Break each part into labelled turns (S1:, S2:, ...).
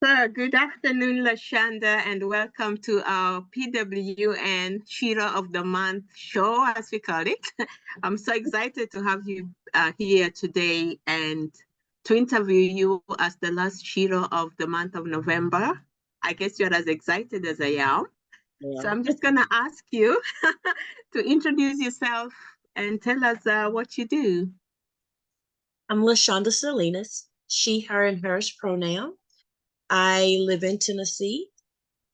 S1: So, good afternoon, Lashanda, and welcome to our PWN Shero of the Month show, as we call it. I'm so excited to have you here today and to interview you as the last Shero of the month of November. I guess you're as excited as I am. So I'm just going to ask you to introduce yourself and tell us what you do.
S2: I'm Lashanda Salinas, she, her, and hers pronoun. I live in Tennessee,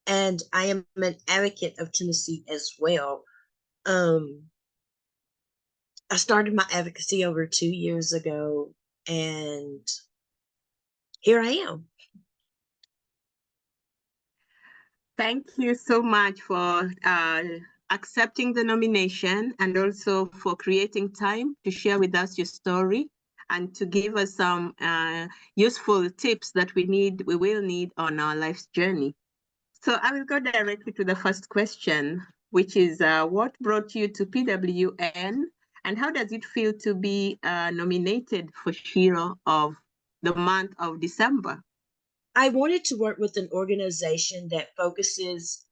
S2: and I am an advocate of Tennessee as well. I started my advocacy over 2 years ago, and here I am.
S1: Thank you so much for accepting the nomination and also for creating time to share with us your story and to give us some useful tips that we will need on our life's journey. So I will go directly to the first question, which is what brought you to PWN and how does it feel to be nominated for Shero of the month of December?
S2: I wanted to work with an organization that focuses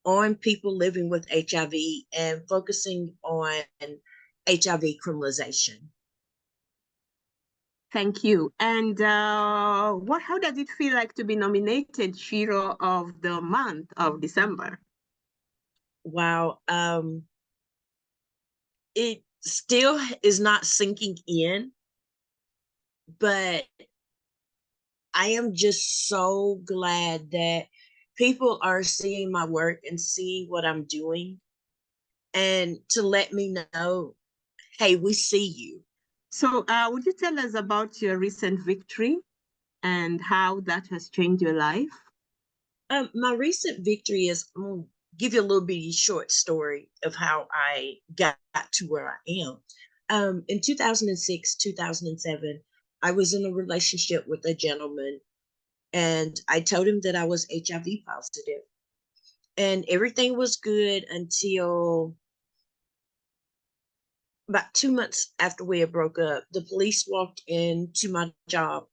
S2: on people living with HIV and focusing on HIV criminalization.
S1: Thank you. And how does it feel like to be nominated Shero of the month of December?
S2: Wow. It still is not sinking in, but I am just so glad that people are seeing my work and seeing what I'm doing and to let me know, hey, we see you.
S1: So would you tell us about your recent victory and how that has changed your life?
S2: My recent victory is, I'm going to give you a little bitty short story of how I got to where I am. In 2006, 2007, I was in a relationship with a gentleman, and I told him that I was HIV positive. And everything was good until about 2 months after we had broke up. The police walked into my job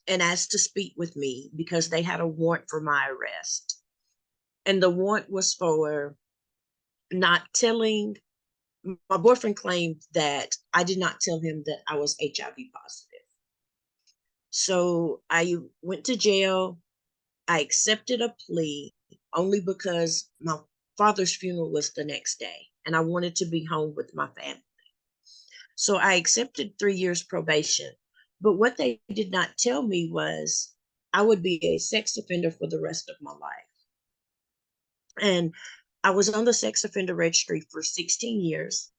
S2: and asked to speak with me because they had a warrant for my arrest. And the warrant was for not telling, my boyfriend claimed that I did not tell him that I was HIV positive. So I went to jail. I accepted a plea only because my father's funeral was the next day and I wanted to be home with my family. So I accepted 3 years probation. But what they did not tell me was I would be a sex offender for the rest of my life. And I was on the sex offender registry for 16 years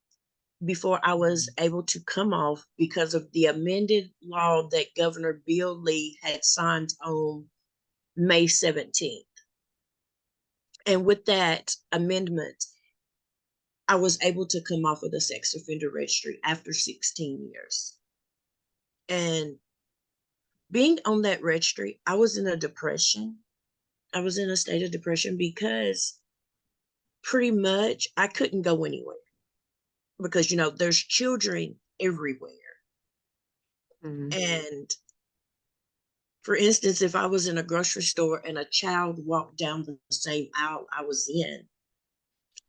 S2: before I was able to come off because of the amended law that Governor Bill Lee had signed on May 17th. And with that amendment, I was able to come off of the sex offender registry after 16 years. And being on that registry, I was in a depression. I was in a state of depression because pretty much I couldn't go anywhere because, there's children everywhere. And for instance, if I was in a grocery store and a child walked down the same aisle I was in,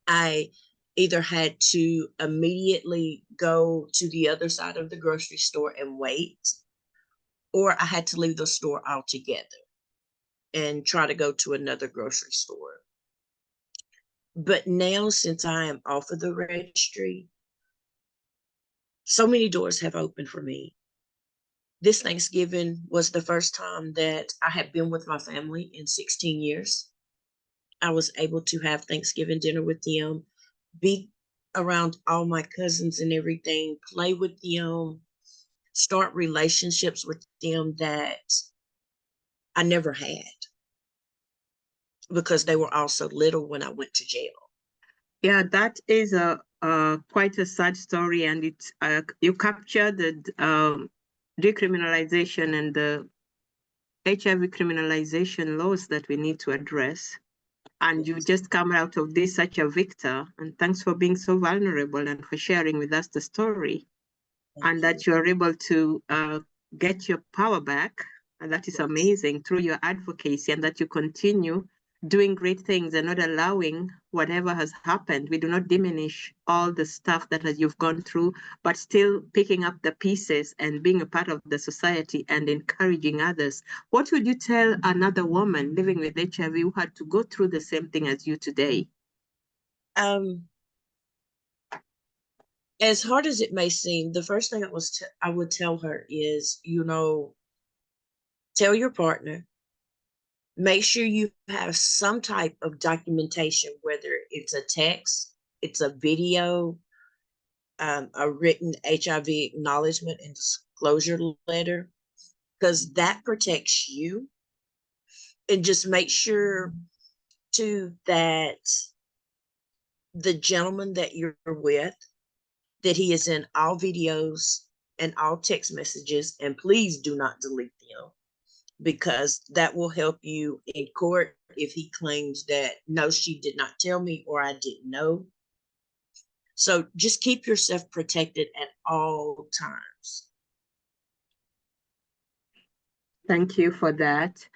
S2: I either had to immediately go to the other side of the grocery store and wait, or I had to leave the store altogether and try to go to another grocery store. But now, since I am off of the registry, so many doors have opened for me. This Thanksgiving was the first time that I had been with my family in 16 years. I was able to have Thanksgiving dinner with them, be around all my cousins and everything, play with them, start relationships with them that I never had because they were all so little when I went to jail.
S1: Yeah, that is quite a sad story, and it's you captured the decriminalization and the HIV criminalization laws that we need to address. And you just come out of this such a victor. And thanks for being so vulnerable and for sharing with us the story. Thank you. That you're able to get your power back And that is amazing, through your advocacy, and that you continue doing great things and not allowing whatever has happened. We do not diminish all the stuff that you've gone through, but still picking up the pieces and being a part of the society and encouraging others. What would you tell another woman living with HIV who had to go through the same thing as you today?
S2: As hard as it may seem, the first thing I would tell her is, tell your partner, make sure you have some type of documentation, whether it's a text, it's a video, a written HIV acknowledgement and disclosure letter, because that protects you. And just make sure too that the gentleman that you're with, that he is in all videos and all text messages, and please do not delete them, because that will help you in court if he claims that, no, she did not tell me, or I didn't know. So just keep yourself protected at all times.
S1: Thank you for that.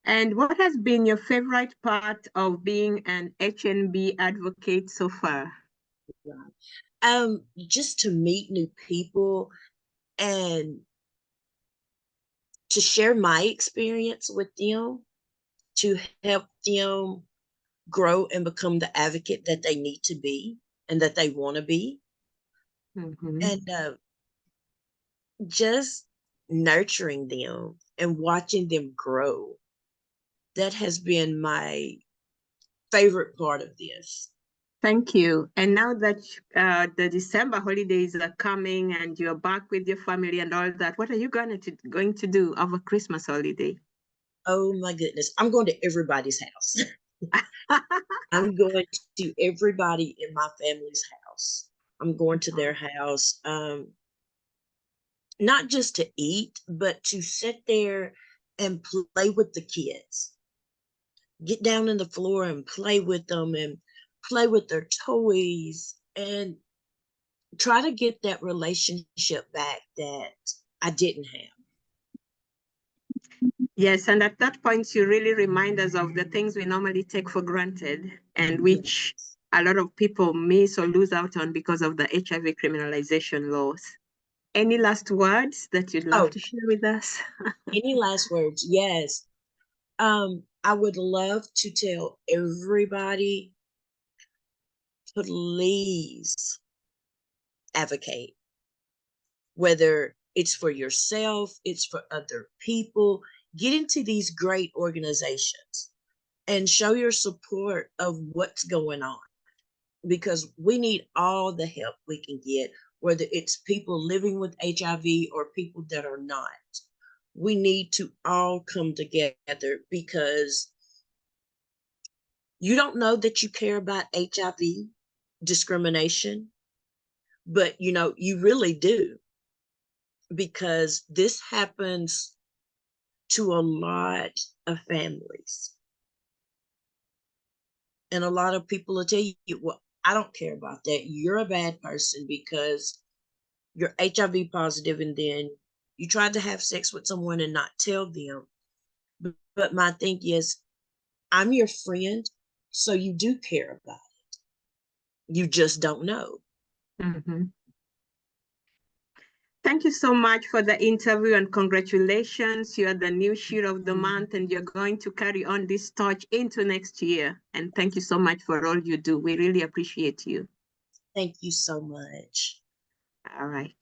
S1: And what has been your favorite part of being an HNB advocate so far?
S2: Just to meet new people and to share my experience with them, to help them grow and become the advocate that they need to be and that they want to be. And just nurturing them and watching them grow. That has been my favorite part of this.
S1: Thank you. And now that the December holidays are coming and you're back with your family and all that, what are you going to do over Christmas holiday?
S2: Oh my goodness. I'm going to everybody's house. I'm going to everybody in my family's house. I'm going to their house, not just to eat, but to sit there and play with the kids. Get down on the floor and play with them and play with their toys and try to get that relationship back that I didn't have.
S1: Yes, and at that point, you really remind us of the things we normally take for granted and which a lot of people miss or lose out on because of the HIV criminalization laws. Any last words that you'd love to share with us?
S2: Any last words? Yes. I would love to tell everybody, please advocate. Whether it's for yourself, it's for other people, get into these great organizations and show your support of what's going on, because we need all the help we can get, whether it's people living with HIV or people that are not. We need to all come together, because you don't know that you care about HIV discrimination, but you really do, because this happens to a lot of families. And a lot of people will tell you, well, I don't care about that. You're a bad person because you're HIV positive, and then you tried to have sex with someone and not tell them. But my thing is, I'm your friend, so you do care about it. You just don't know.
S1: Mm-hmm. Thank you so much for the interview, and congratulations. You are the new Shero of the month, and you're going to carry on this torch into next year. And thank you so much for all you do. We really appreciate you.
S2: Thank you so much.
S1: All right.